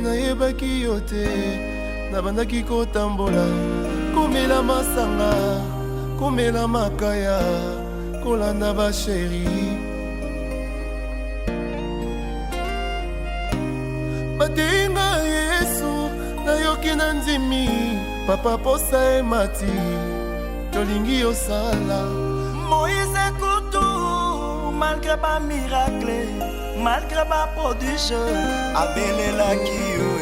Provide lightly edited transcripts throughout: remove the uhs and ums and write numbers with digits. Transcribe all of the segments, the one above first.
nayebaki yo te nabandaki kotambola komela masanga komela makaya kolanda basheri batenga Yesu nayoki na ndimi papa posa emati tolingi osala Moïse Kutu malgré pas miracle malgré pas prodige abelelaki yo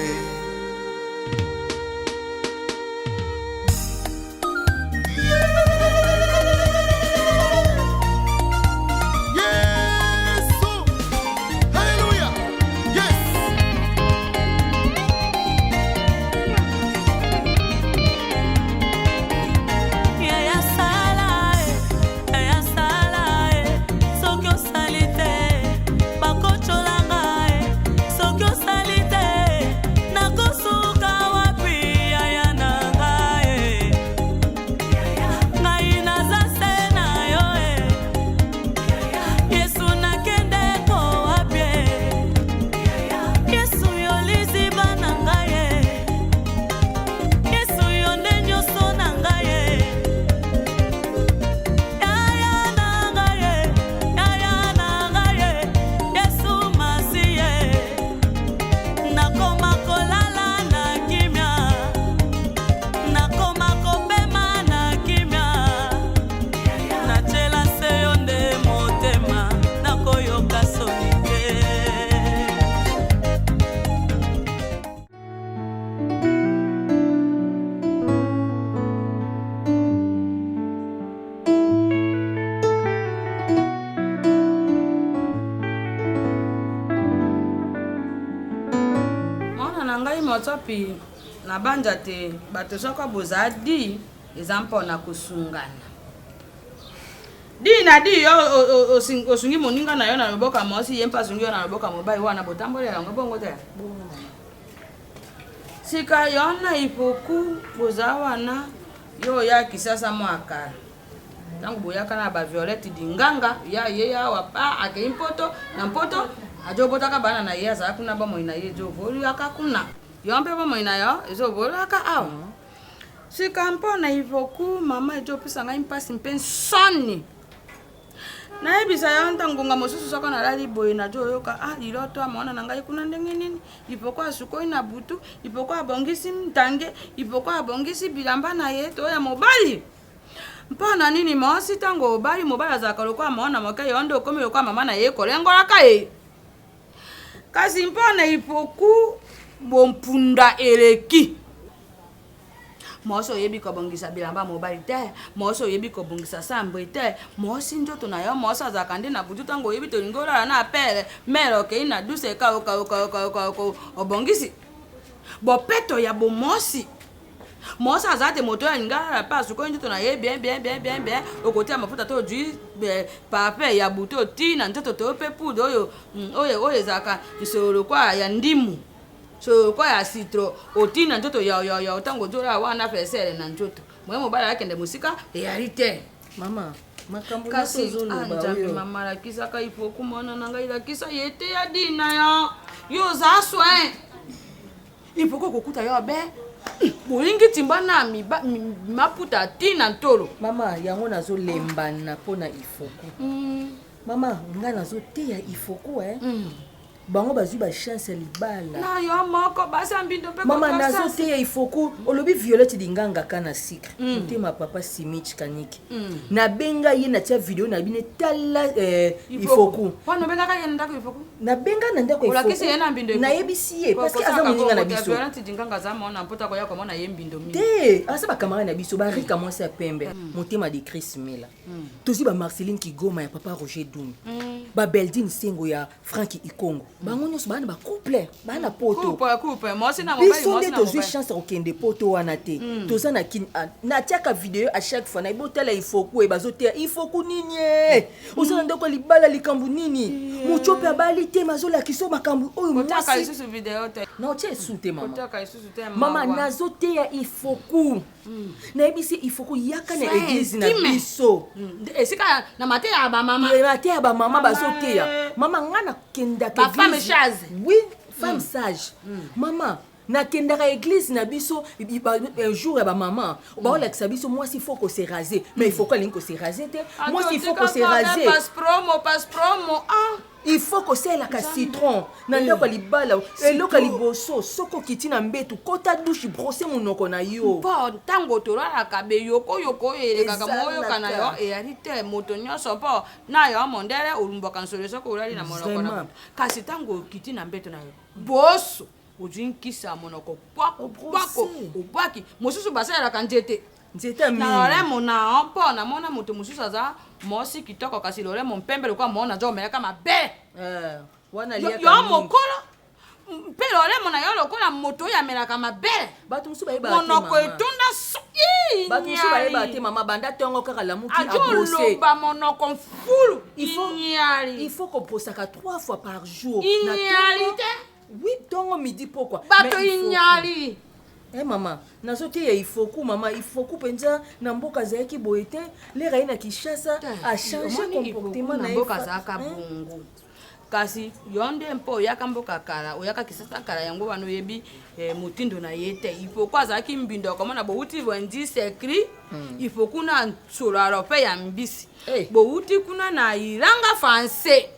Motopi na banja te bato soko bozadi ezampo na kusungana di na di yo osungi moninga na yo na loboka mosi yempa sungi yo na loboka mobai wana botambolela yango bongo te sika yo na ipoku bozawana yo ya kisasa mwaka tangu boyaka na ba Violette dinganga ya yeya wapa ake impoto na mpoto ajobotaka bana na ye za kuna ba moina ye jo volu akakuna yombe ba moina yo ezo volu aka aw sikampo na ivoku mama ejo pisa ngai mpasi mpensoni na ebisa ya ntangunga mosusu soko na lali boye na jo yoka liloto amona na ngai kuna ndenge nini ipoko asukoi na butu ipoko abongisi mtange ipoko abongisi bilamba na ye to ya mobali mpona nini mosi tango obali mobali azaka lokwa amona moke yondo komi lokwa mama na ye kolengola kae kasi mpona ipoku bompunda eleki moso yebi ko bongisa bilamba mobali te moso yebi ko bongisa sambo te mosi njoto na yo moso azaka nde na butu tango yebi to lingola na apele mero ke ina duse ka obongisi bopeto ya bomosi mosa azate moto ya ngala pa suko njoto na ye bien okotia mafuta to jui pape ya buto tina njoto to pe pudo oyo zaka isoro kwa ya ndimu so kwa ya citro otina njoto ya tango jora wana fesele na njoto mwe mobala yake nde musika realite mama makambo kasi anjambe mama la kisa ka ipo kumona na ngai la kisa yete ya dina yo za soin ipo ko kukuta yo be bolingi timbana maputa tina ntolo mama yango nazo lembana pona ifoku mama nga nazo teya ifoku bango bazwi ba chance libala na yo moko basambindo pe mama nazo teya ifoku olobi Violette dinganga kana sikre mutema papa Simich Kaniki na benga ye na tia video na bine tala ifoku wana benga ka yenda ko ifoku na benga na ndako ifoku olakisi yena mbindo na yebisi ye parce que aza moninga na biso Violette dinganga za mona mpota ko ya ko mona ye mbindo mi te asa ba camarade na biso ba rika mwasi ya pembe mutema de Chris Mela tozi ba Marceline Kigoma ya papa Roger Dumi ba Beldine Sengo ya Frankie Ikongo bango nyonso bana ba couple bana poto couple mosi na mobile biso nde tozwi chance okende poto wana te toza na kin na tiaka video à chaque fois na ibotela ifoku e bazotea ifoku nini osala ndoko libala likambu nini muchope abali te mazola kiso makambu oyo motaka isusu video te na tie sute mama motaka isusu te mama nazotea ifoku na ebisi ifoku yaka na église na biso esika na mate ya ba mama mate ya ba mama bazotea Maman ngana kenda Ba femme chaze. Oui, femme sage. Maman nakendaka église na biso un jour ya ba maman ba olakisa biso moi s'il faut qu'on se raser mais il faut qu'on se raser moi s'il faut qu'on se raser passe promo il faut qu'on se la citron na ndako libala eloko liboso soko kiti na mbetu kota douche brosser monoko na yo po tango tolala kabe yoko eleka moyo kana yo e arite moto nyonso po na yo mondele ulumboka nsolo soko ulali na monoko na kasi tango kiti na mbetu na yo boso ojinkisa monoko kwako obwaki mosusu basalelaka nzete na lolemo na mpo namona moto mosusu aza mosi kitoko kasi lolemo mpembe lokola mona jo omelaka mabe yo mokolo mpe lolemo na yo lokola moto oyo amelaka mabe monoko etunda bayeba te mama banda ntongo kaka lamuki ajoloba monoko mfulu il faut koposaka 3 fois par jour inyali te oui, tongo midi pourquoi? Bato inyali. Maman, nazote ya ifoku mama, ifoku penza na mboka zaki boete, le raina Kinshasa a changé comportement na mboka zaka bongo. Kasi yonde mpo yaka mboka kala, oyaka Kinshasa kala yango bano yebi mutindo na yete. Ifoku azaki mbindo komona bouti vendi sekri, ifoku na solaro pe ya mbisi. Bouti kuna na iranga français.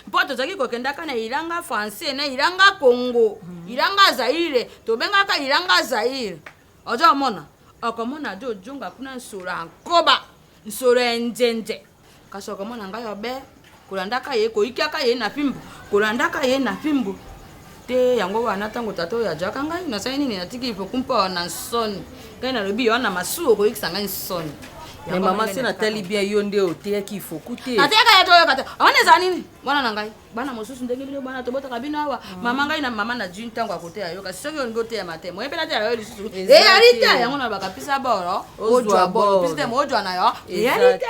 Poto zaki kokendaka na ilanga français na ilanga Congo ilanga Zaire tobengaka ilanga Zaire ojo mona okomona do jonga kuna nsura nkoba nsura njenje kaso okomona ngayo be kulandaka ye koikiaka ye na fimbu kulandaka ye na fimbu te yango wana tango tato ya jaka ngai na sai nini natiki ifo kumpa na nsoni ngai na lobi wana masuo koikisa ngai nsoni. Mais maman c'est Nathalie bien yonde ote ki faut coûter. Ateka ya toyo kata. Awana nini? Bwana nangai. Bana mosusu ndenge bino bana tobota kabina wa. Mama ngai na mama na jin tango akote ayo kasi soki ngote ya matemo. Epela te ayo lisusu. Arita yango na bakapisa boro. Ojwa boro. Pisite mo ojwa na yo. Arita.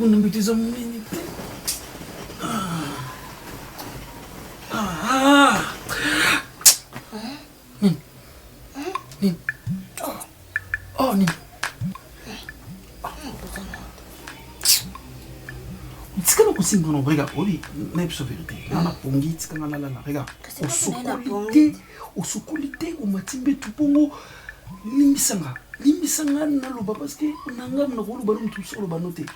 Unambitiza mnini te. Nini? Oh, nini? Tikana kusinga no regarde, oli, na episo vérité. Na pongi tikana la regarde. Osukulite umatimbe tupongo limbisanga na loba parce que nanga mna ko loba mtu solo banote.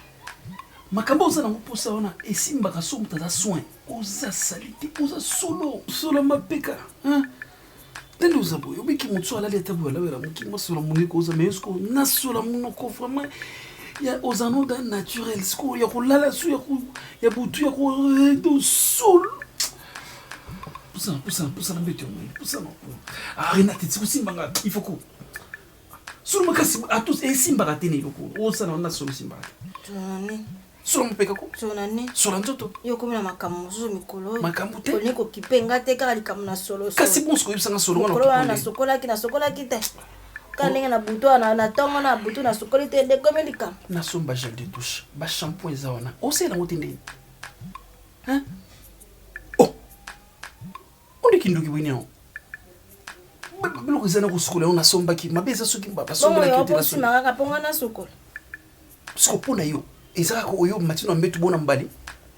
Makambo za nango posa wana esimba ka somo taza soin oza salite oza solo mapeka hein tendo za boyo biki mutso ala leta boyo la wera muki mosola mungi ko za mesko na sola munoko vraiment ya ozano da naturel sko ya ko lala su ya butu ya ko do sol pusa na mbete mo pusa no Renate tsiku nga il faut ko solo makasi atus esimba ka tene yoko oza na solo simba Toni solo mpeka ko nani solo nzoto yo komina makambo zo mikolo makambo te koni ko kipenga te kala likamu na solo kasi bonsko yebisanga solo wana na sokolaki te kalinga na butu na tongo na butu na sokoli te de komelika na somba gel de douche ba shampoing za wana osela ngotende hein oh on kinduki bwinyo bilo kuzana ku sokole ona somba ki mabeza soki mbaba somba la kiti na sokole maka ponga na sokole sokopona yo ezaka ko oyo matina mbetu bona mbali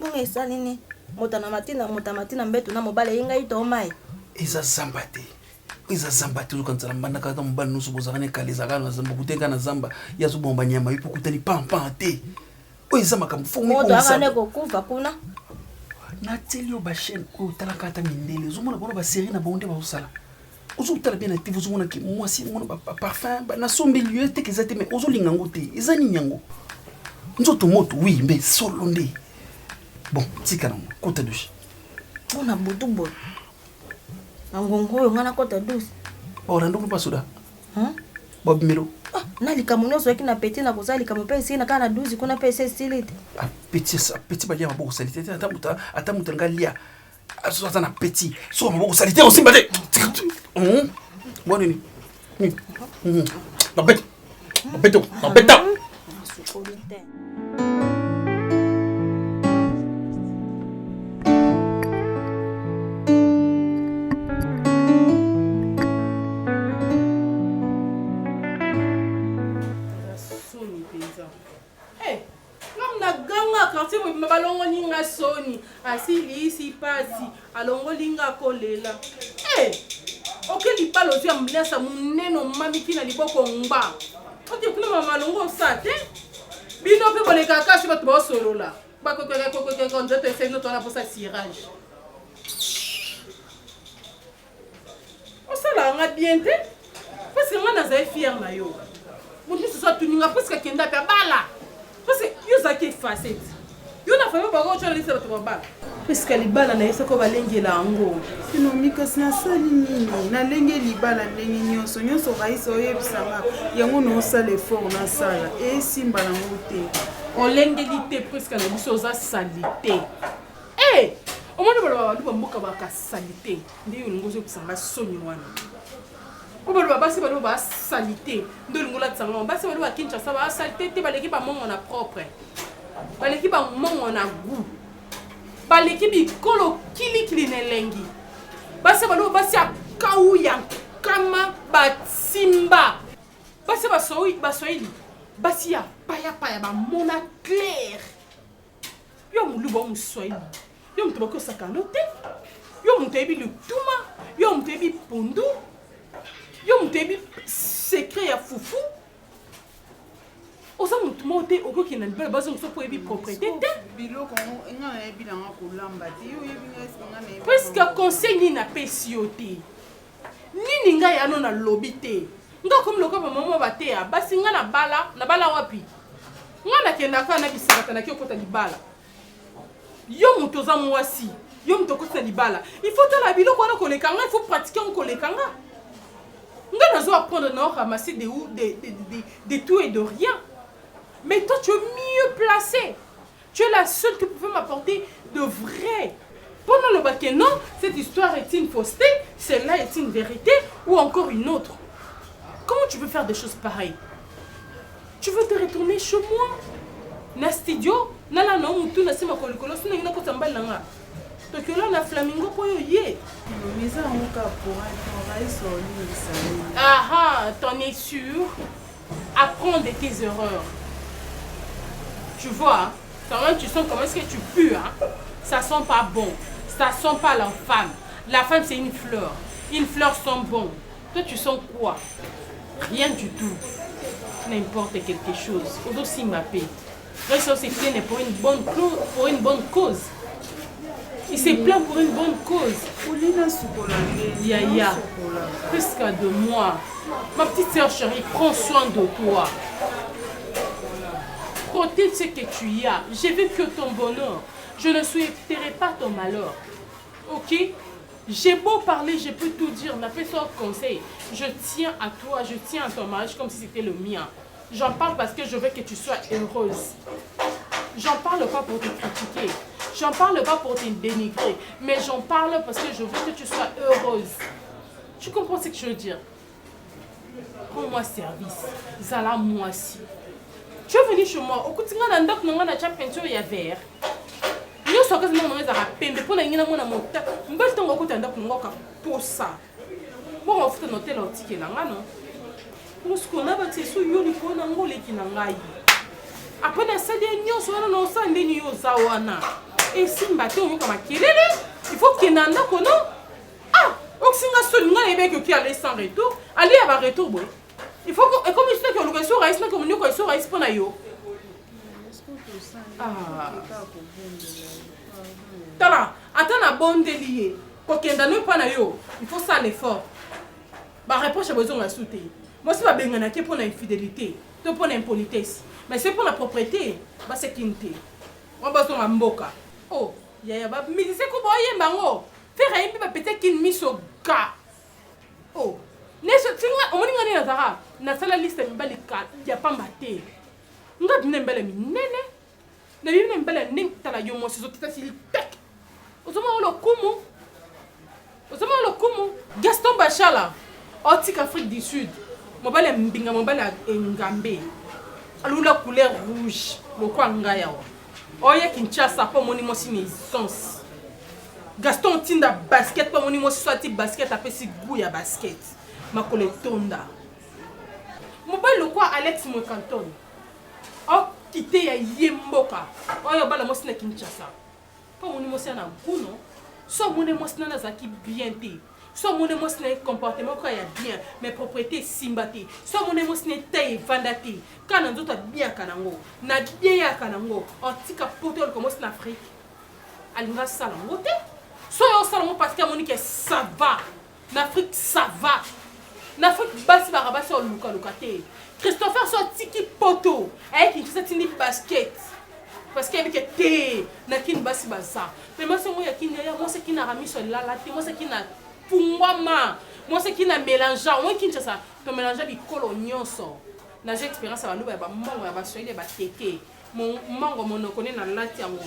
bonga esa nini motana matina mbetu na mobale yinga ito mai eza zambate ukanzala mbanda kata mbali nusu bozakane kaliza kana zamba kutenga na zamba yazo bomba nyama yipo kutani pam te oyo eza makambo fo moto akane kokufa kuna na telio ba chaîne ko talaka ta mindele zomona bona ba série na bonde ba usala ozo tala bien actif zomona ki moi si mona ba parfum ba na sombe lieu te kezate mais ozo lingango te eza ni nyango nzoto moto oui mais solo nde bon tika na kota douche ona butu bo ngongo yo ngana kota douche ora ndo pa soda hein bob melo na likambo nyonso yoki na peti na kozala likambo mpe esi na kaka na 12 kuna mpe esi esili te petit balia maboko sali te ata moto nga lia aza na petit soka maboko sali te osimba te mwa nini nabeta balongolinga soni asilisi pasi alongolinga kolela oke libala ozwi ambulansa monene omamiki na liboko ngba ote kuna mama longo osa te bino mpe boleka kasi bato baosolola bakokekekokekeко nzoto eseni tona mposa sirage osalanga bien te parceke nga nazali fiere na yo motu mosusu atuninga presque akenda mpe abala parceke yo ozalaki efacete yo na famille bango otyo nalisa bato babala presque libala na ye soko balengela yango sino mikasi nasali nini nalenge libala ndenge nyonso raisa oyebisanga yango naosala effort nasala esimba nango te olengeli te presque na biso oza sali te omoni baloba balu bamboka bakasali te nde yo olingo ozokisanga soni wana o baloba basi baloba basali te nde olingo olatisanga basi baloba kinshasa basali te baleki bamongo na propre baleki bamongo na goût baleki bikolo kilikili na elengi basi baloba basi akau ya kama batimba basi basoyili basi ya payapaya bamona clair yo moluba omoswahili yo moto bakosaka no te yo moto yebi lutuma yo moto yebi pondu yo moto yebi secret ya fufu oza motu moko te okokenda libala bazongiso mpo yebi propriété te biloko nga nayebi nanga kolamba te yo yebi presque conseil nini napesi yo te nini ngai ano nalobi te nga komi lokola bamama bateya basi nga na bala wapi nga nakendaka na bisakata naki okota libala yo moto oza mwasi yo moto okoti na libala il faut tala biloko wana koleka nga il faut pratiquer ngo koleka nga nga nazo apprendre na ramasser de tout et de rien. Mais toi, tu es mieux placé. Tu es la seule qui pouvait m'apporter de vrai. Pendant le bac, non, cette histoire est une fausseté, celle-là est une vérité, ou encore une autre. Comment tu veux faire des choses pareilles? Tu veux te retourner chez moi? Nastidio, nala no mutu na sima kolikolo, sina ina kotambal nanga. Donc là, na flamingo po yo ye. Ah, t'en es sûr? Apprends de tes erreurs. Tu vois, quand même, tu sens comment est-ce que tu pues, hein? Ça sent pas bon. Ça sent pas la femme. La femme, c'est une fleur. Une fleur sent bon. Toi, tu sens quoi? Rien du tout. N'importe quelque chose. Aussi ma paix. Donc, ça, c'est plein pour une bonne cause. Il s'est plaint pour une bonne cause. Yaya, presque de moi. Ma petite sœur chérie, prends soin de toi. Protège ce que tu as. Je veux que ton bonheur. Je ne souhaiterai pas ton malheur. Ok? J'ai beau parler, je peux tout dire. N'a pas ça conseil. Je tiens à toi, je tiens à ton mariage comme si c'était le mien. J'en parle parce que je veux que tu sois heureuse. J'en parle pas pour te critiquer. J'en parle pas pour te dénigrer. Mais j'en parle parce que je veux que tu sois heureuse. Tu comprends ce que je veux dire? Rends-moi service. Zala moi si. Tu es venu chez moi. Au côté de l'andak, nous avons déjà peinture et vert. Nous sommes tous les gens qui ont peint. Pour les gens qui ont monté, nous avons côté d'andak, nous avons pour ça. Bon, on fait noter l'article là, non? Nous sommes là, c'est sous yoni pour nous avons les qui n'ont pas. Après la salle de nous sommes là, nous sommes des nios zawana. Et si nous battons, nous comme il faut qu'il y ait un andak, non? Ah, donc si nous sommes là, les mecs qui allaient sans retour, allez à retour, boy. Il faut que, comme je sais que le restaurant est comme nous, le restaurant est pour nous. Ah. Tala, attends la bonne déliée. Pour qu'il y ait un pas il faut ça l'effort. Ma réponse est besoin de soutenir. Moi, c'est pas bien pour l'infidélité, pour l'impolitesse. Mais c'est pour la propriété, c'est quinté. On va se faire un mboka. Oh, yaya, mais c'est quoi, y'a bango. Faire un peu peut-être qu'il mise au gars. Oh. omoninga nini nazaka nasala liste ya mibali ya pamba te nga bina mibali ya minene na bibina mibali ya ndenge tala yo mwasi ezokitasili pek ozomona lokumu Gaston Bachala otika Afrique du Sud mobali ya mbinga mobali ya engambe alula couleur rouge lokwa ngai awa oye Kinshasa mpo omoni mwasi na essence Gaston tinda basket mpo omoni mwasi so ati basket apesi goût ya basket makolo etonda mobali lokwa Alex Mokanton okite ya ye mboka oyo bala mwasi na Kinshasa mpo omoni mwasi na guno so omoni mwasi nana azalaki bien te so omoni mwasi na comportement ko ya bien mais propriété simba te so omoni mwasi na taille evanda te kana nzoto abiaka nango na bieyaka nango otika poto oloko mwasi na Afrique alinga sala ngo te so yo sala ngo parce que amoni ke ça va na Afrique ça va na Afrique basi barabasi oluka te Christopher so tiki poto ayeki ntisa tindi basket parce que avec te na kin basi baza mais moi c'est moi yakini ya moi c'est qui na ramiso lala te moi c'est qui na pungwama moi c'est qui na mélangeant moi qui ça to mélanger bikolo nyonso na j'ai expérience à baluba ba mbongo ya basoile ba teke mon mango monoko na lati yango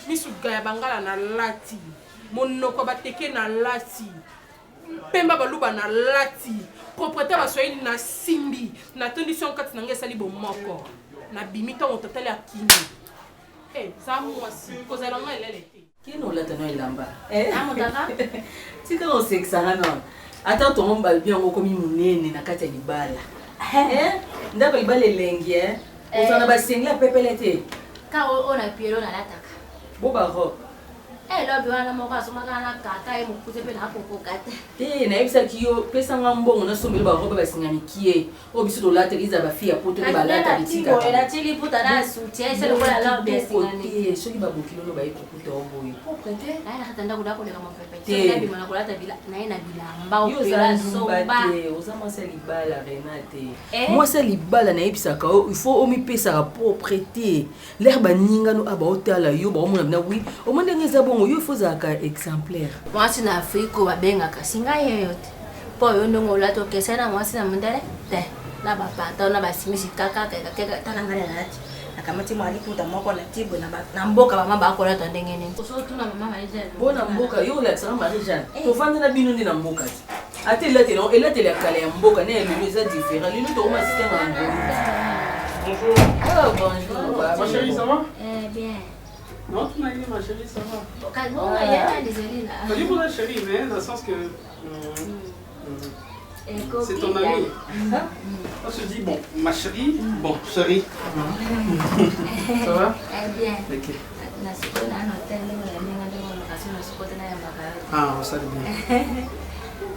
misuga ya bangala na lati monoko ba teke na lati pemba baluba na lati propriété basoile na simbi na condition kati na ngesa libo moko na bimito total ya kini ça moi si cause elle en elle était qui nous l'a tenu lamba si tu on sait que ça non attends ton mbal bien ngoko mi munene na kati ya libala ndako libala elengi ozana basengla pepelete ka ona pielo na lataka bo ba ro lobi wana moko asomaka na kaka mokuse mpe napopoka te nayebisaki yo pesanga mbongo nasombeli barobe basinganikie oyo biso tolateli iza bafi ya poto nde balata bitikaaatili puta na soutien ese lokola lobi esingani soki babokili oyo bayekukuta oboye naye nakata ndako nakoleka mopepetebima nakolata naye na bilamba opela somba oza mwasi ya libala renate mwasi ya libala nayebisaka oyo ifo omipesaka propreté lere baningano abaotala yo baomona bina wi omo ndenge eza bongo yo ifo ozalaka exemplaire mwasi na afrika babengaka singa yeyo te mpo oyo ndongo olati okese na mwasi na mondele te na bapanta na basimisi kaka tala ngai nalati nakamati mwaliputa moko na tibwe na mboka bama bakolata ndenge nini osotuna mama marijane bona mboka yo olakisaka marijane tofandi na bino nde na mboka te ate elateli ya kala ya mboka ne elelo eza différent lelo tokoma système ya ngolu. Bonjour. Ma chérie, ça va? Bien. Non, tu m'as dit ma chérie, ça va. Calme-toi, il y a désolé là. Je dis pour la chérie, mais dans le sens que c'est ton ami. On se dit, bon, ma chérie, bon, chérie. Ça va? Bien. Ok. Ah, ça va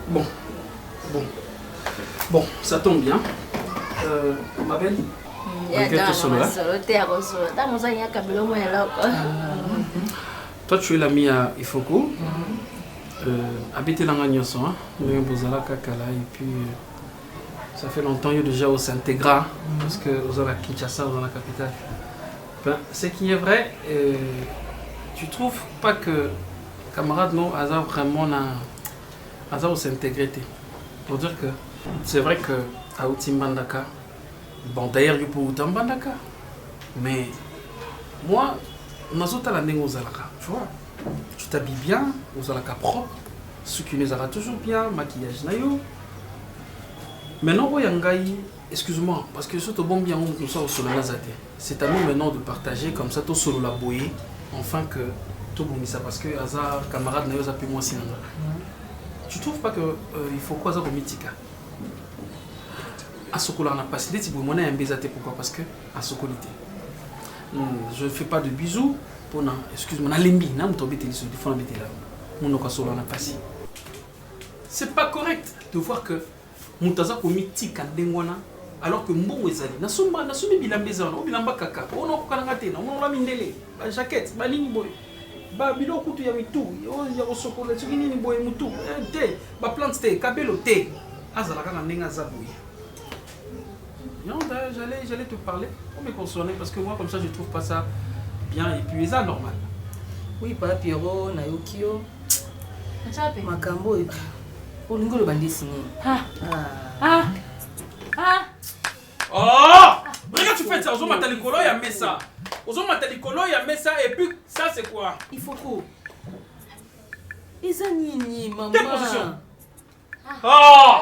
bien. Bon, ça tombe bien. Ma belle. Toi, tu es l'ami à Ifoko. Habité dans Gagnoson, et puis ça fait longtemps que déjà on s'intègre parce que nous à Kinshasa, dans la capitale. Ben, ce qui est vrai, tu trouves pas que camarade nous a vraiment s'intégrer pour dire que c'est vrai que à Outimbandaka. Bon, d'ailleurs, je peux vous Bandaka. Mais moi, tu vois, tu t'habilles bien, aux alaka propre, ce qui nous a toujours bien, maquillage nayo. Maintenant, excuse-moi, parce que surtout bon bien nous sommes sur la Nazate. C'est à nous maintenant de partager comme ça tout solo la boye, enfin que tout bon ça parce que hasard camarade nayo a pu moi sinon. Tu trouves pas que il faut quoi ça pour Mitika? À Sokola, on a passé des petits bouts. Pourquoi? Parce que à Sokolité. Je ne fais pas de bisous. Excuse-moi, on a l'embi. C'est pas correct de voir que Moutaza commis tika dengwana alors que Mbongo ezali. Nasumba bilambezana, bilamba kaka. On a kanangate, on a mindele, ba jaquette, ba nini boy. Ba bilo kutu ya mitu, ya Sokola, tu nini boy mutu. Te, ba plante te, kabelo te. Azalaka na ndenga zaboy. Non, j'allais te parler pour me consoler parce que moi comme ça je trouve pas ça bien et puis ça normal. Oui, Papa Pierrot, Nayokio. Makambo olingi oloba nde signé. Oh! Regarde, tu fais ça. Ozoma talikolo ya mesa. Ozoma talikolo ya mesa et puis ça c'est quoi? Il faut quoi? Eza nini maman? Quelle position? Oh!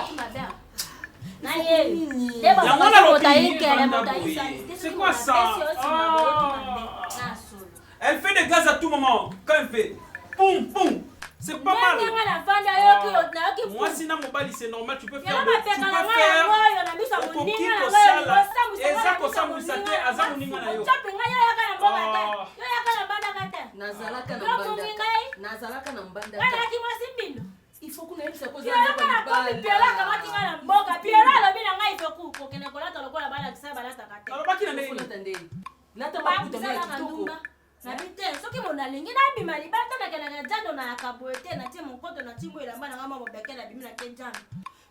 C'est quoi ça? Elle fait des gaz à tout moment. Quand elle fait poum poum, c'est pas mal. Moi sinon mon bali c'est normal, tu peux faire il faut qu'on ait ça cause soki mona lingi na bima libata na kana jando na kaboete na tie monkoto na timbo elamba na ngama mobeke na bimi na kenjano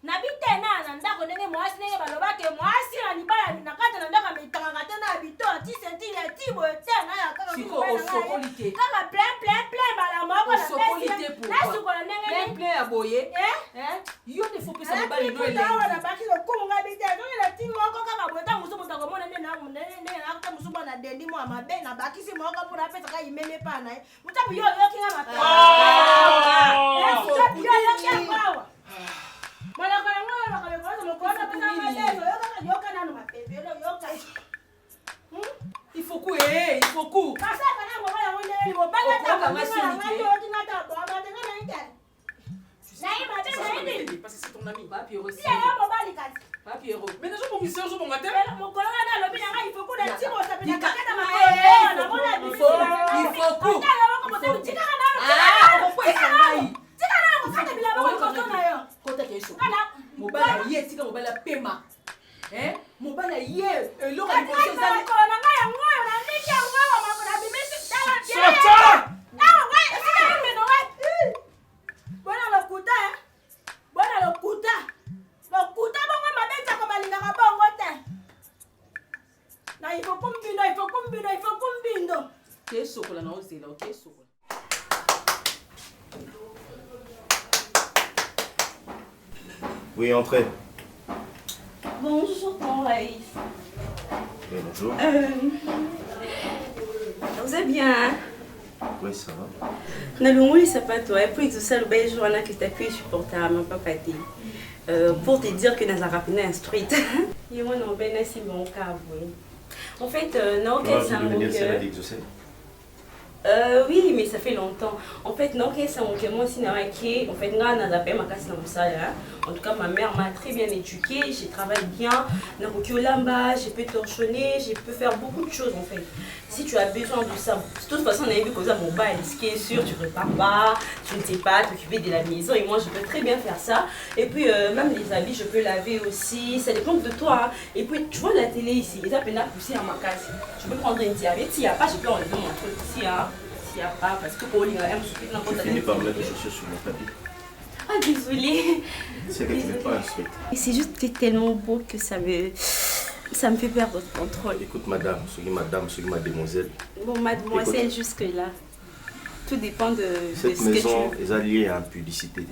na bitena na ndako ndenge mwasi ndenge baloba ke mwasi na libala na kata na ndako mitanga tena bito ti senti ya tibo tena ya kaka sokolite kaka plein bala moko na sokolite pour na sukola ndenge plein ya boye yo ne faut pas ça libala no ele na baki ko kumunga bitena donc la timbo ko kaka bota musubu takomona ndenge na kata musubu na dendi mo mabe na baki si moko pour apesa ka imeme pa na mutabu yo kinga mata il faut couper, il faut couper. Parce que c'est ton ami. Pas Pierrot. Pas Pierrot. Mais nous sommes ici, nous sommes en terre. Oui, entrez. Bonjour, ton Raïs. Oui, bonjour. Vous êtes bien, hein? Oui, ça va. Nalunguli sapato, et puis tout ça, le bel jour, on a que t'as pu supporter à ma papa. Pour te dire que nous avons rappelé instruite. Et moi, non, ben, c'est mon cas, oui. En fait, non, qu'est-ce que oui, mais ça fait longtemps. En fait, non, qu'est-ce que moi aussi, en fait, en tout cas, ma mère m'a très bien éduquée, je travaille bien, je peux torchonner, je peux faire beaucoup de choses en fait. Si tu as besoin de ça, de toute façon, on a vu que ça mobile, ce qui est sûr, tu ne repars pas, tu ne sais pas t'occuper de la maison et moi je peux très bien faire ça. Et puis même les habits, je peux laver aussi, ça dépend de toi. Hein. Et puis tu vois la télé ici, ils appellent la poussée à ma case. Je peux prendre une serviette, s'il n'y a pas, je peux enlever mon truc ici. Hein. S'il n'y a pas, parce que pour lui, je finis par mettre les chaussures sur mon tapis. Ah, désolée. C'est que tu n'es pas instruite. C'est juste que tu es tellement beau que ça me fait perdre le contrôle. Écoute, madame, ce qui mademoiselle. Bon, mademoiselle, jusque-là. Tout dépend de cette ce maison, que tu veux. ils ont lié à publicité.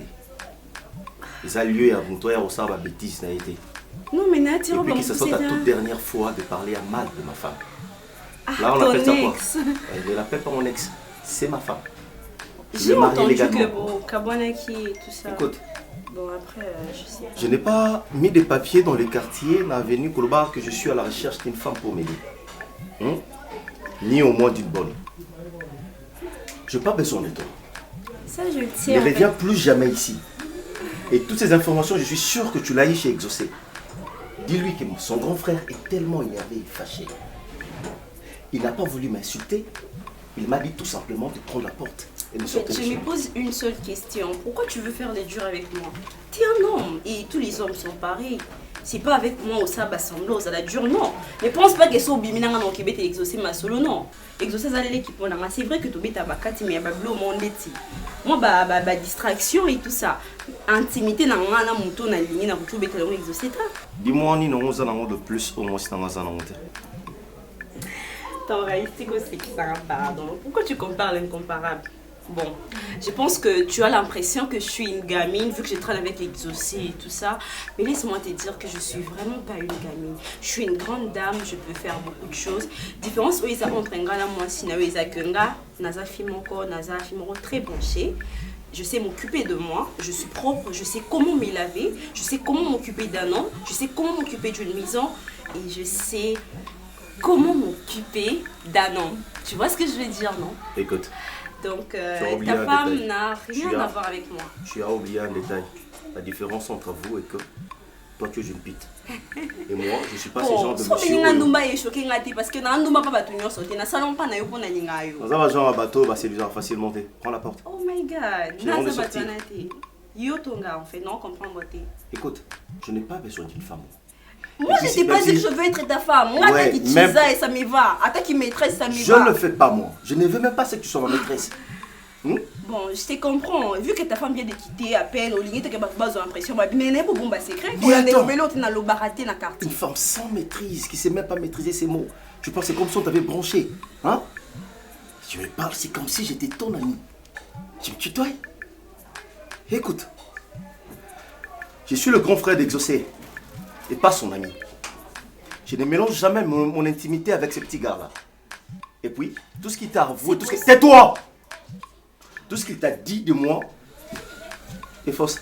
Ils ont lié à vous, toi, il y a aussi ma bêtise. Non, mais Nati, et puis que ce soit ta toute dernière fois de parler à mal de ma femme. Ah, là, on appelle ça quoi? Ex. Je ne l'appelle pas mon ex, c'est ma femme. J'ai entendu que bon, Kabwanaki et tout ça. Écoute. Bon, après, je sais. Je n'ai pas mis de papiers dans les quartiers, dans l'avenue Kolobar, que je suis à la recherche d'une femme pour m'aider. Ni au moins d'une bonne. Je n'ai pas besoin de toi. Ça, je le tiens. Ne reviens plus jamais ici. Et toutes ces informations, je suis sûr que tu l'as eu chez Exaucé. Dis-lui que son grand frère est tellement énervé et fâché. Il n'a pas voulu m'insulter. Il m'a dit tout simplement de prendre la porte et de sortir. Je me pose une seule question. Pourquoi tu veux faire des durs avec moi? Tu es un homme et tous les hommes sont pareils. C'est pas avec moi au ça semblant, ça la dure, non. Ne pense pas que c'est au bimina dans Québec et exaucer ma solo, non. Exaucer ça l'équipe, c'est vrai que tu bêtes à Bakati, mais il y a pas monde d'éti. Moi, distraction et tout ça. Intimité dans la moto, dans la ligne, dans tout bête à exaucer. Dis-moi, ni non, on de plus au moins si t'en as un monter. Ton réalistique aussi qui ça pardon. Pourquoi tu compares l'incomparable? Bon, je pense que tu as l'impression que je suis une gamine vu que je travaille avec Exaucé et tout ça. Mais laisse-moi te dire que je suis vraiment pas une gamine. Je suis une grande dame, je peux faire beaucoup de choses. Différence où ils ont entre un gars moi si ils ont naza fimoko, naza fimoko très branché. Je sais m'occuper de moi, je suis propre, je sais comment me laver, je sais comment m'occuper d'un homme, je sais comment m'occuper d'une maison et je sais comment m'occuper d'un homme. Tu vois ce que je veux dire, non? Écoute. Donc, ta femme n'a rien à voir avec moi. Tu as oublié un détail. La différence entre vous est que toi tu es une pite. Et moi, je ne suis pas ce genre de monsieur. Parce que dans Ndoumba, pas tout sauter. Na salon pas na yo pona ningayo. Dans un genre à bateau, c'est bizarre, facile monter. Prends la porte. Oh my God. Na ça va yo tonga en fait, non comprendre t'es. Écoute, je n'ai pas besoin d'une femme. Moi, je t'ai pas dit que je veux être ta femme. Moi, t'as qui tisa et ça me va. Attends qui maîtresse, ça me va. Je ne le fais pas, moi. Je ne veux même pas que tu sois ma maîtresse. Bon, je te comprends. Vu que ta femme vient de quitter à peine, au limite, tu as besoin d'impression. Mais n'est pas bon, c'est secret. Une femme sans maîtrise, qui ne sait même pas maîtriser ses mots. Tu penses que c'est comme si on t'avait branché. Hein? Tu me parles, c'est comme si j'étais ton ami. Tu me tutoies? Écoute, je suis le grand frère d'Exaucé. Et pas son ami. Je ne mélange jamais mon intimité avec ces petits gars-là. Et puis, tout ce qu'il t'a avoué, tout ce que... Tais-toi! Tout ce qu'il t'a dit de moi est fausse.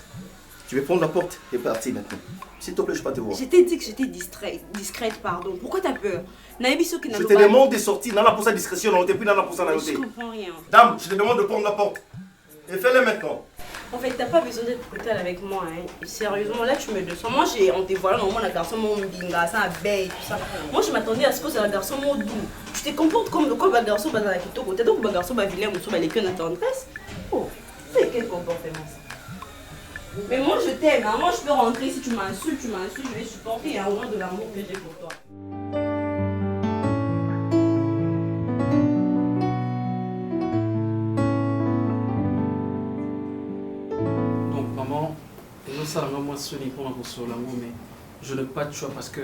Tu veux prendre la porte et partir maintenant. S'il te plaît, je ne vais pas te voir. Je t'ai dit que j'étais discrète, pardon. Pourquoi t'as peur? Je te demande de sortir. Nana pour sa discrétion, non, depuis Nana pour sa naïveté. Je comprends rien. Dame, je te demande de prendre la porte. Et fais-le maintenant. En fait, t'as pas besoin d'être brutal avec moi, hein. Et sérieusement, là, tu me descends. Moi, on te voit, normalement, la garçon, mon binga, ça, abeille, tout ça. Moi, je m'attendais à ce que c'est un garçon, mon doux. Tu te comportes comme le garçon, bah, dans la kitoko. T'as donc, le garçon, bah, vilain, ou sur les queues de tendresse. Oh, c'est quel comportement, ça? Mais moi, je t'aime, hein. Moi, je peux rentrer. Si tu m'insultes, je vais supporter, hein, au nom de l'amour que j'ai pour toi. Mais je n'ai pas de choix parce que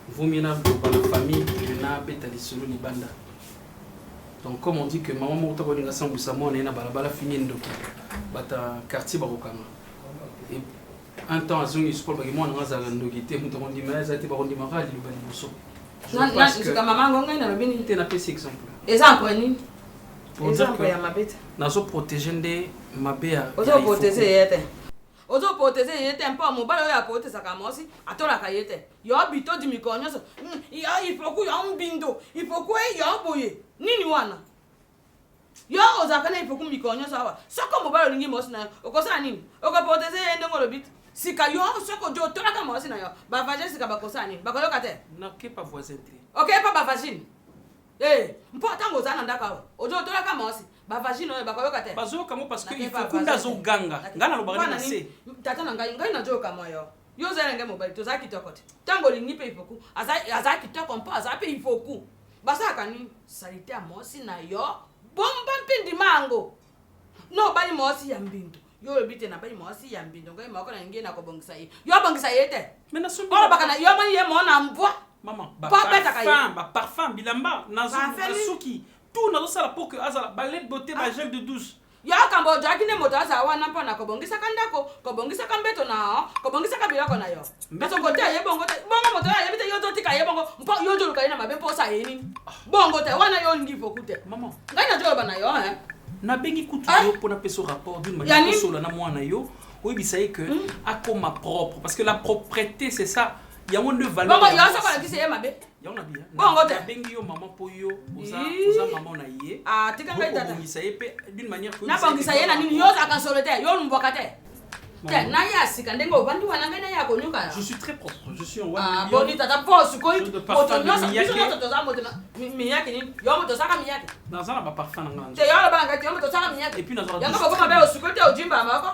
vous m'avez dans la famille, je n'ai pas de solo ni banda. Donc comme on dit que maman m'a dit que ça on est na balabala fini ndoki bata quartier barokama. Et un temps azon il sport bagi moi na za ndoki te muto on dit mais ça été barondi mara li bali boso. Non non maman ngonga na bini te na pesi exemple. Exemple ni. Pour dire que na so protéger ndé mabea. Ozo protéger yete. Ozo poteze yete mpa mobala oyo apoteza kamosi atolaka yete yo bito di mikonyoso ya ifoku yo mbindo ifoku yo boye nini wana yo ozakana ifoku mikonyoso awa soko mobala lingi mosi na okosa nini okopoteze yende ngolo bit sika yo soko jo tolaka mosi na yo ba vaje sika bakosa nini bakoloka te na ke pas voisin tri OK pas ba vagine mpo tango zana ndaka ozo tolaka mosi ba vagine oyo bakoyoka te bazoka mo parce que il faut kunda zo ganga ngana lo bagana se tata na ngai na joka moyo yo zelenge mobile to zaki tokote tango lingi pe ifoku azaki toko mpo azape ifoku basaka ni salite a mosi na yo bomba mpindi mango no bali mosi ya mbindu yo bite na bali mosi ya mbindu ngai mako na ngena ko bongisa yi yo bongisa yete mais na so bolo bakana yo mani ye mona mvwa maman ba parfum bilamba nazo suki tout nazo sala pour que azala balai de beauté ba gel de douche yo kambo jakine moto asa wana mpo na ko bongisa kandako ko bongisa kambeto na ko bongisa kabilako na yo baso kote ye bongo moto ya bite yo totika ye bongo mpo yo jolu kaina mabe mpo sa yeni bongo te wana yo ngivo kute maman ngai na jolo bana yo na bengi kutu yo pour na peso rapport d'une manière sola na mwana yo oui bisaye que a comme propre parce que la propreté c'est ça il y a une valeur bongo yo so ko la kise ye mabe ya on a bien bongo te bengi yo maman po yo oza maman na ye tika ngai tata bisaye pe d'une manière que na bongisa ye na nini yo akansolo te yo mboka te na ya sika ndenge obandi wana ngai na ya konyuka je suis très propre je suis en one boni tata posu koi moto nyosa biso moto za moto miyaki ni yo moto saka miyaki na zana ba parfum na ngana te yo ba ngati yo moto saka miyaki et puis na zana yanga boko mabe osukote ojimba mako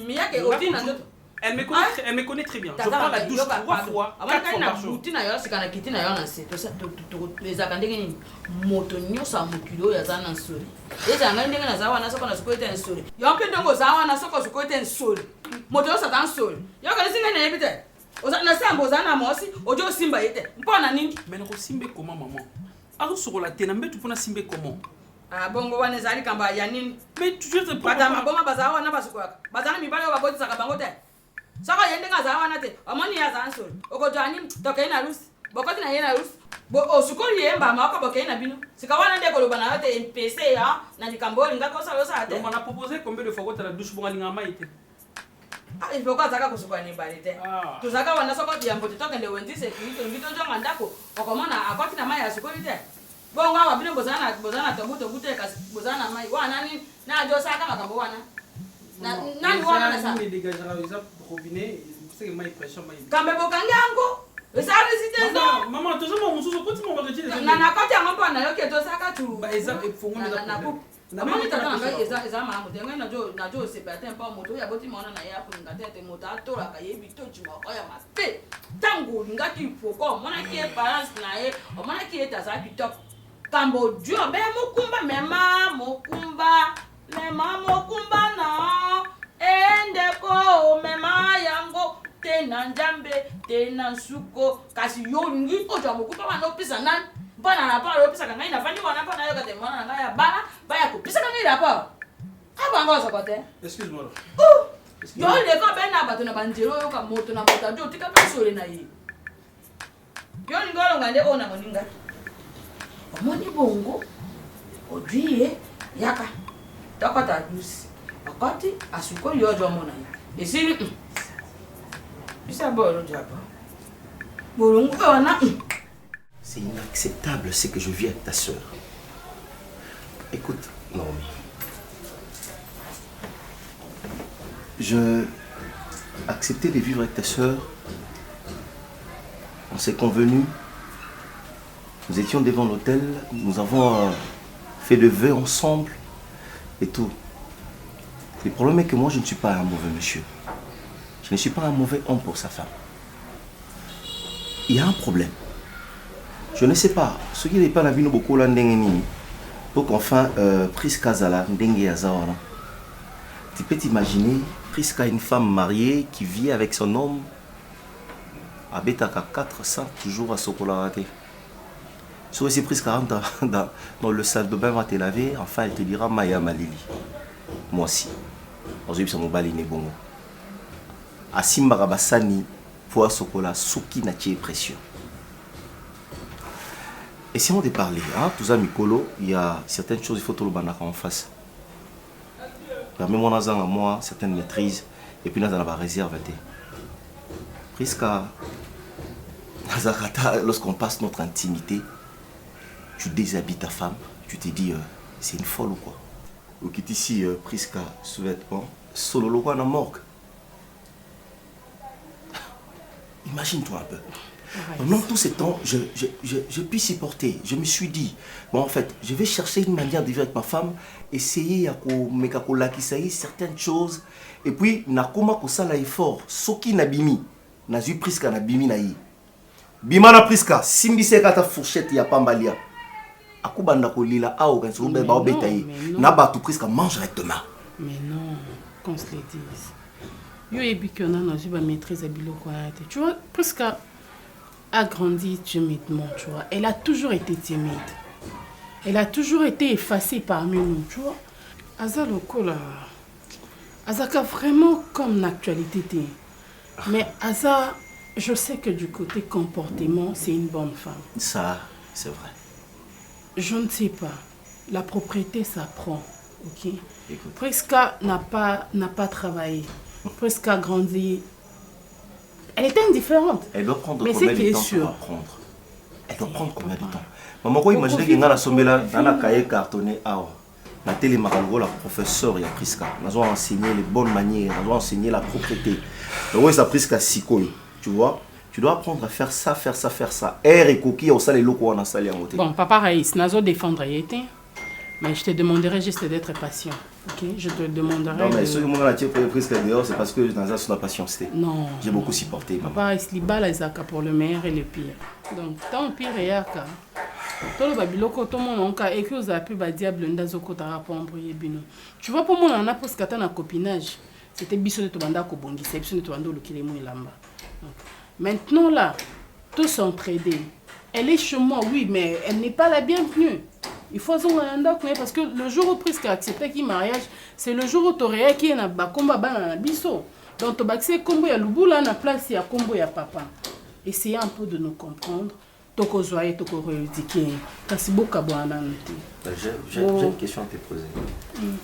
miyaki odina ndoto elle me connaît très bien je prends la douche 3 fois 4 fois par jour tina yo sika na kitina yo na se to sa to ezaka ndenge nini moto nyosa mokilo ya zana nsori eza ngani ndenge na zawa na soko na sukote nsori yo mpe ndongo zawa na soko sukote nsori moto yo sa tan nsori yo ka singa na yebite oza na sambo zana mosi ojo simba yete mpona nini mais no simbe comment maman azo soko la tena mbetu pona simbe comment Ah bongo wana ezali kamba ya nini? Mais tu sais pas. Bata bongo baza wana basukwaka. Bazana mibale babotisa ka bango te. Saka yende ngaza wana te. Amoni ya zanso. Okojani toke na rusi. Bokoti na yena rusi. Bo osukoli yemba mako boke na bino. Sika wana nde koloba na yote MPC ya na likamboli ngako salo sa te. On m'a proposé combien de fois que tu la douche pour aller en maïté. Ah, il faut que zaka kusukwa ni balite. Tuzaka wana soko diambo toke nde wendi sécurité ngito njonga ndako. Okomona akoti na mai ya sukoli te. Bongo wa bino bozana tobuto bute kasi bozana mai. Wana ni na jo saka makambo wana. Nani wana na sa. Ni dégagera les robinet, c'est que mai pression mai. Kambe bokange ango. Esa resistance non. Maman, tu sais mon mususu koti mon bagage. Na koti ya ngomba na yoke to saka tu. Ba eza efongo na ku. Amoni tata nga eza mama mutenga na jo se patin pa moto ya boti mona na ya ku ngate moto atola ka yebi to chuma oya mape. Tango ngati foko mona ki balance na ye, mona ki eta za kitop. Kambo dio be mukumba mema mukumba na endeko mema yango tena njambe tena suko kasi yo ngi ko jwa mukumba wana opisa nan bana na pa opisa kanga ina fani wana pa na yo kate mwana na ya bana ba ya kopisa kanga ina pa aba ngo so kote excuse-moi yo le ko be na bato na banjero yo ka moto na moto jo tika pa sole na yi yo ngolo ngande ona moninga omoni bongo odwie yaka takata dusi akati asuko yo jo mona yi esiri C'est inacceptable ce que je vis avec ta soeur. Écoute, Naomi. Je acceptais de vivre avec ta soeur. On s'est convenu. Nous étions devant l'hôtel. Nous avons fait le vœu ensemble et tout. Le problème est que moi, je ne suis pas un mauvais monsieur. Je ne suis pas un mauvais homme pour sa femme. Il y a un problème. Je ne sais pas. Ce qui n'est pas la vie beaucoup là pour qu'enfin Priska Zala Ndenge Azawana. Tu peux t'imaginer Priska, une femme mariée qui vit avec son homme à Betaka 4-5 jours à Sokolarate. Sur si Priska rentre dans le salle de bain, va te laver, enfin elle te dira Maya Malili. Moi aussi. Aujourd'hui, c'est mon balini bongo. Asimba Rabasani pour Sokola, Souki Natie pression. Essayons de parler. Hein? Tout ça, Mikolo, il y a certaines choses, il faut tout le banaka en face. Permets-moi à moi certaines maîtrises et puis dans la réserve. Priska, lorsqu'on passe notre intimité, tu déshabilles ta femme, tu te dis, c'est une folle ou quoi? Ou qui ici, Priska, sous-vêtements, solo le roi dans la morgue. Imagine-toi un peu. Pendant tout ce temps, je puis supporter. Je me suis dit, bon en fait, je vais chercher une manière de vivre avec ma femme, essayer de certaines choses. Et puis, nakoma kosala effort. Soki nabimi, nazu Priska nabimi naï. Bima na Priska, simbise kata fourchette ya pambalia. Akubanda kolila a aucun seconde ba obetaï. Naba tu Priska mange directement. Mais non, qu'on se le dise. Yo ebikona nazu ba maîtrise biloko ate. Tu vois, Priska a grandi timidement, tu vois. Elle a toujours été timide. Elle a toujours été effacée parmi nous, tu vois. Aza lokola. Azaka vraiment comme l'actualité. Mais Aza, je sais que du côté comportement, c'est une bonne femme. Ça, c'est vrai. Je ne sais pas. La propriété, ça prend, ok? Écoute. Priska n'a pas travaillé. Priska a grandi. Elle était indifférente. Elle doit prendre mais combien de temps pour apprendre? Elle doit prendre combien de temps? Maman, quand imaginez que dans la sommela, dans la cahier cartonné, la télé la professeur et la Priska. Nous avons enseigné les bonnes manières, nous avons enseigné la propriété. Donc, oui, ça Priska sikoy, tu vois? Tu dois apprendre à faire ça, faire ça, faire ça. Air et coquille, on sait les locaux, on a salé en côté. Bon, papa Raïs, nous allons défendre été. Mais je te demanderai juste d'être patient. Ok? Je te demanderai. Non, mais ce que moi j'ai pris Priska dehors, c'est parce que dans un sous la patience. Non. J'ai beaucoup supporté. Papa Raïs, libala ezaka pour le meilleur et le pire. Donc, tant pire et yaka. Tout le babiloko, tout le monde a écrit aux appels, bah diable, ndazoko ta répondre yebino. Tu vois, pour moi, on a posé qu'à un copinage. C'était biso de Tobanda Kobongi, c'est biso de Tobanda le Kilemo et Lamba. Maintenant là, tous s'entraider. Elle est chez moi, oui, mais elle n'est pas la bienvenue. Il faut parce que le jour où Prisca a accepté qu'il mariage, c'est le jour où tu aurais qui est na combat na biso. Donc tu as combo ya lubula na place ya combo ya papa. Essayez un peu de nous comprendre. Toko zoye toko rééduquer. Kasi boka bwana nti. J'ai une question à te poser.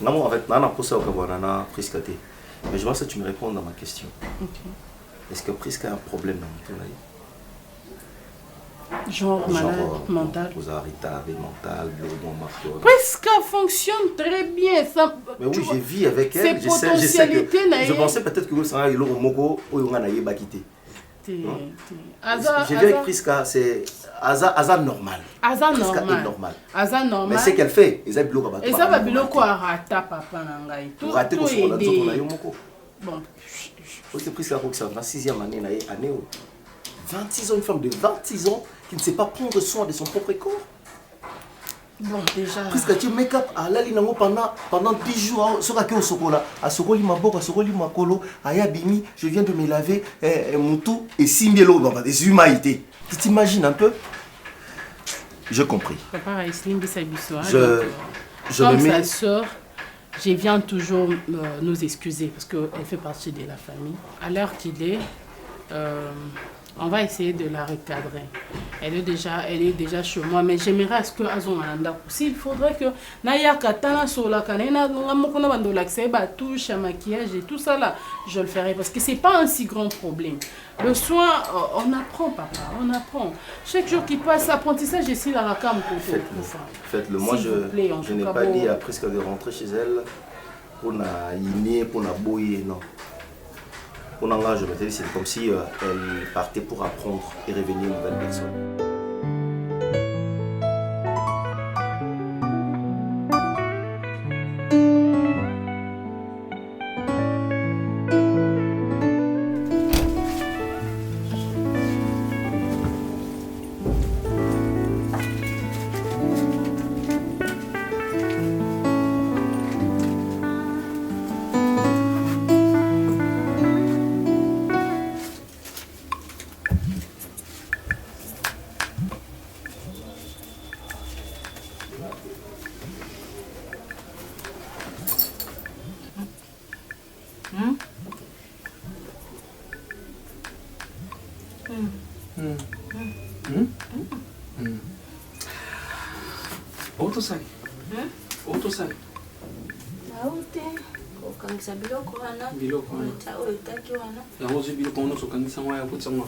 Non, en fait, nana posa okabwana na Prisca te. Mais je vois que tu me réponds dans ma question. Okay. Est-ce que Prisca a un problème dans ton avis? Genre malade mental. Vous arrêtez mental, Prisca fonctionne très bien. Ça, mais oui, j'ai vu avec elle. Je pensais peut-être que vous savez, il y a un moko où on a yéba quitté. J'ai vu avec Prisca, c'est Aza normal. Aza normal. Aza normal. Mais c'est qu'elle fait. Et ça va biloko arata papa nangai. Tout rater pour son moko. Bon. C'est Prisca qui est en 6e année. 26 ans, une femme de 26 ans qui ne sait pas prendre soin de son propre corps. Bon, déjà. Prisca, tu make-up à la ligne pendant 10 jours. Sur laquelle au sokola, à sokoli ma boca, à sokoli ma colo, à yabimi, je viens de me laver mon tout et simbielo, des humainités. Tu t'imagines un peu? J'ai compris. Papa, je comme sa soeur, je viens toujours nous excuser parce qu'elle fait partie de la famille. À l'heure qu'il est, on va essayer de la recadrer. Elle est déjà chez moi, mais j'aimerais à ce que Azonanda aussi, il faudrait que Naya Katana Sola Kanena, touche à maquillage et tout ça là, je le ferai parce que c'est pas un si grand problème. Le soin, on apprend, papa, on apprend. Chaque jour qui passe, l'apprentissage ici, la racam. Faites-le. Moi, je n'ai pas dit à Prisca de rentrer chez elle pour la yiner, pour la bouiller, non. Pour l'engagement, je me disais, c'est comme si elle partait pour apprendre et revenir une nouvelle personne. Otosali. Naute. Okangisa biloko wana. Biloko wana. Otaki wana. Yango zo biloko wana sokangisa ngwa ya kutsangwa.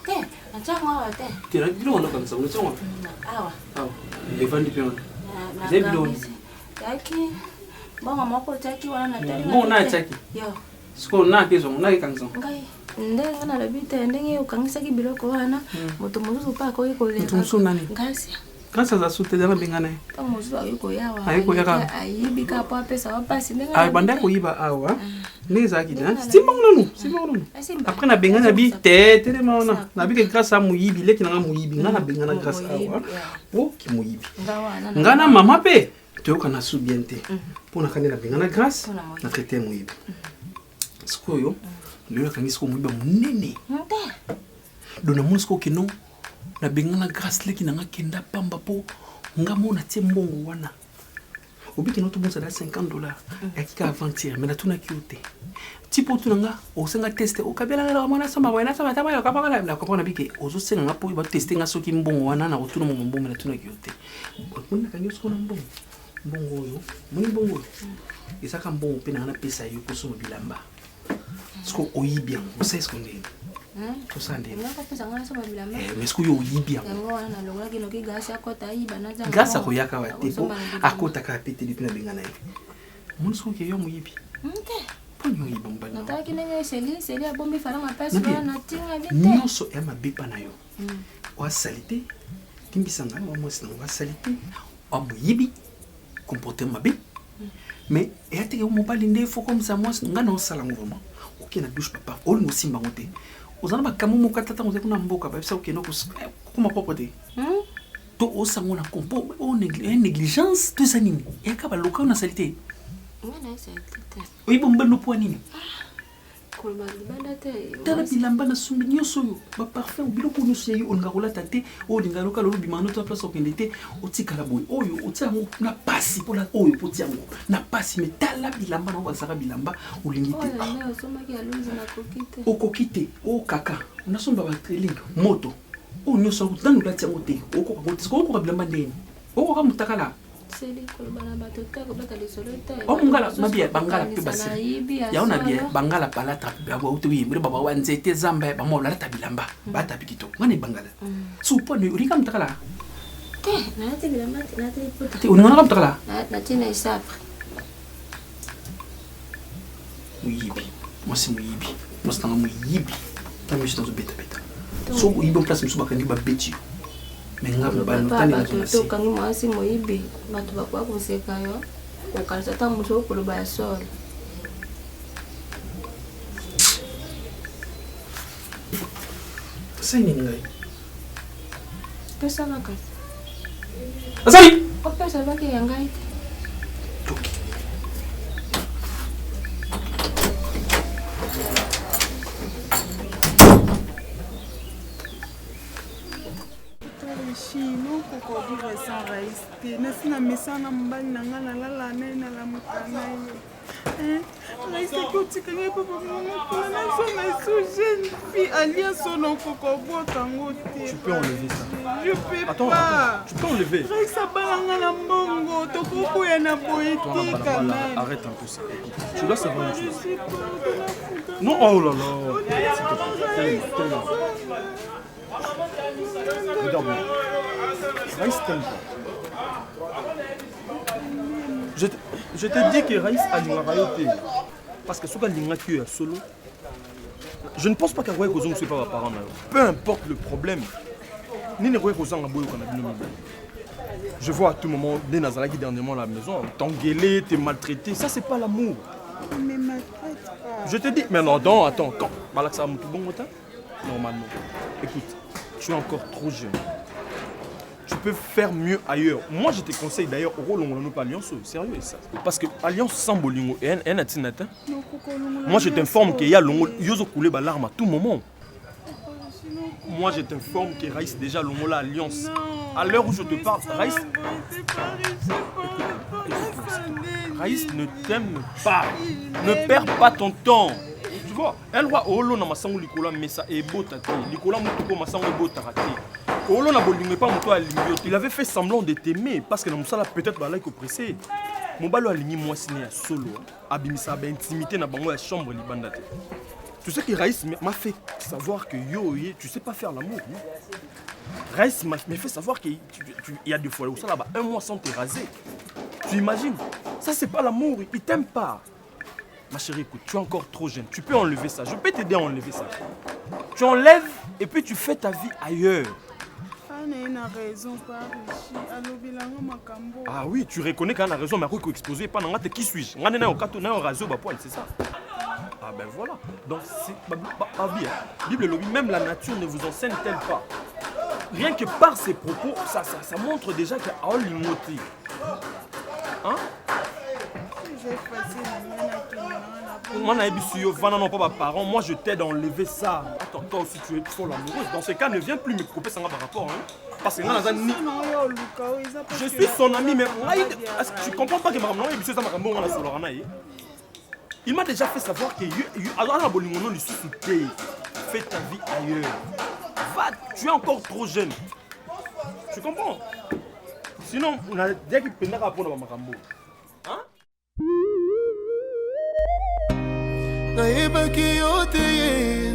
Te, atangwa wa te. Tira biloko wana kangisa kutsangwa. Awa. Awa. Evandi pe wana. Ze biloko. Taki. Bonga moko taki wana na tali. Bonga na taki. Yo. Siko na kezo na kangisa. Ngai. Ndenge na labite ndenge ukangisa ki biloko wana. Moto mususu pa ko ikoleka. Moto mususu nani? Ngasi. Kansa za sute dana bengana. Mususu ayiko yawa. Ayiko yaka. Ayibika pa pesa wa pasi ndenge. Ay banda ko yiba awa. Neza kida. Simbongono. Après na bengana bi tete le maona. Na bi ke grâce à muyibi leki na muyibi ngana bengana grâce awa. O ki muyibi. Ngana mama pe. Toyoka na subiente. Pona kanela bengana grâce na traiter muyibi. Sikoyo. Lelo kangi ko muyiba munene. Dona munsko kino na bengana grâce leki na ngakenda pamba po ngamona tie mbongo wana. Obiki no to bonsa da $50 yakika avant-hier mais na tuna kiote. Tipo tunanga o senga tester o kabela la mona sama wana sama tama yo kapaka la kopona biki ozo senga ngapo ba tester nga soki mbongo wana na otuna mbongo na tuna kiote. Kuna kangi sko na mbongo. Mbongo yo, mbongo. Isaka mbongo pe na pesa yo ko so bilamba. Sko oyibi yango, c'est ce qu'on dit. Tout ça ndé. Mais ce que yo yibi yango. Grâce à koyaka wa tepo akota ka pété depuis na bengana yi. Mon so ke yo muyibi. Po yo yibi mbana. Nataki nenge seli abombi faranga pesa na tinga vite. Nyonso ya mabepa na yo. Wa salité kimbisanga wa mwesi na wa salité. Wa muyibi comportement mabe. Mais et ate yo mobali ndé faut comme ça moi ngana osala vraiment. Ok na douche papa. Ol no simba ngote. Ozana bakamu mokatata ngote kuna mboka ba bisa okeno kuma popote. To osango na kompo o négligence tout ça nini. Yaka ba loka na salité. Ngana salité. Oui bomba no po nini. tala bilamba na sumbi nyonso oyo baparfum biloko nyonso ya yo olinga kolata te oyo olinga loka lolo bimano to place okende te otikala boye oyo otia yango na pasi mpona oyo mpo tia yango na pasi me tala bilamba nango bazalaka bilamba olingi te okoki te o kaka nasomba batreling moto oyo nyonso ntango olati yango te okoka bilamba ndeni okoka motakala omungala mabia bangala pe basi ya ona bia bangala palata babo utuwi mbere baba wanzete zamba bamo lalata bilamba bata pikito ngani bangala supo ni urika mtakala nalati bilamba nalati poto te unanga mtakala nati na isapre muyibi mosi muyibi mosi tanga muyibi tami shito beta beta so muyibi place msuba kandi ba beti menga mbana tani na to kangi mwasi moyibi batu bakwa kuseka yo ukalisa ta muso kuluba ya sol sini ngai pesa maka asali pesa baki ya ngai toki chino kokodire sans raïs te nasi na mesa na mobali na nga nalala naye nalamuka naye raïs eki otika ngai papa mongotola naso na so jeune fille alliance ono okokobota ngo te. Tu peux enlever ça. Je peux attends, pas. Attends, tu peux enlever. raïs abalanga na mbongo tokoboya na boye te quand même. Arrête un peu ça. Tu dois savoir une chose. Non, oh là là. Regarde-moi. Raïs t'aime pas. Je te dis que Raïs a une railleté. Parce que ce que tu es solo, je ne pense pas qu'Aroye Kozong ne soit pas parent. Peu importe le problème. Je vois à tout moment des Nazaraki dernièrement à la maison, t'engueuler, t'es maltraité. Ça, c'est pas l'amour. Mais maltraite pas. Je te dis, mais non, attends, quand Malak ça a tout bon matin, normalement. Écoute, tu es encore trop jeune. Tu peux faire mieux ailleurs. Moi, je te conseille d'ailleurs au rôle où on n'a pas Alliance. Sérieux, ça. Parce que Alliance sans Bolingo et un atinata. Moi, je t'informe qu'il y a l'ongo, yozo coulé balarme à tout moment. Moi, je t'informe que Raïs déjà l'ongo la Alliance. À l'heure où je te parle, Raïs. Raïs ne t'aime pas. Ne perds pas ton temps. Tu vois, elle voit Olo na masango likola mesa e botati. Likola mutuko masango botarati. Olo na bolingo pas muto alingi. Il avait fait semblant de t'aimer parce que na musala peut-être ba like oppressé. Mon balo alingi moi siné solo. Abimisa ba intimité na bango ya chambre libandate. Tu sais que Raïs m'a fait savoir que tu sais pas faire l'amour. Raïs m'a fait savoir qu'il y a des fois où ça là-bas, un mois sans te raser. Tu imagines? Ça c'est pas l'amour, il t'aime pas. Ma chérie, écoute, tu es encore trop jeune. Tu peux enlever ça. Je peux t'aider à enlever ça. Tu enlèves et puis tu fais ta vie ailleurs. Ah oui, tu reconnais qu'elle a raison, mais elle a exposé. Pas dans qui suis-je? On a un raseau, c'est ça. Ah ben voilà. Donc c'est pas bien. Bible lobby, même la nature ne vous enseigne-t-elle pas? Rien que par ses propos, ça montre déjà qu'il y a un limoti. Hein? Moi je t'aide à enlever ça. Attends, toi aussi tu es trop amoureuse. Dans ce cas, ne viens plus me couper ça par rapport. Hein? Parce que je suis son ami, mais tu comprends pas que il m'a déjà fait savoir que fais ta vie ailleurs. Va, tu es encore trop jeune. Tu comprends? Sinon, on a déjà qu'il peut pas répondre à ma rambo. Hein?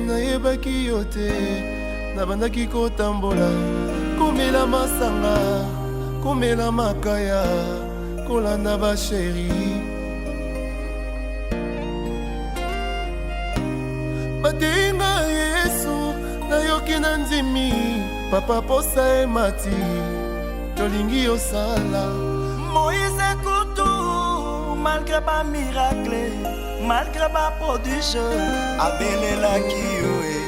nayebaki yo te nabandaki kotambola komela masanga komela makaya kolanda basheri batenga yesu nayoki na ndimi papa posa emati tolingi osala Moïse Koutou, malgré pas miracle, malgré pas prodige, abelela kiyoe.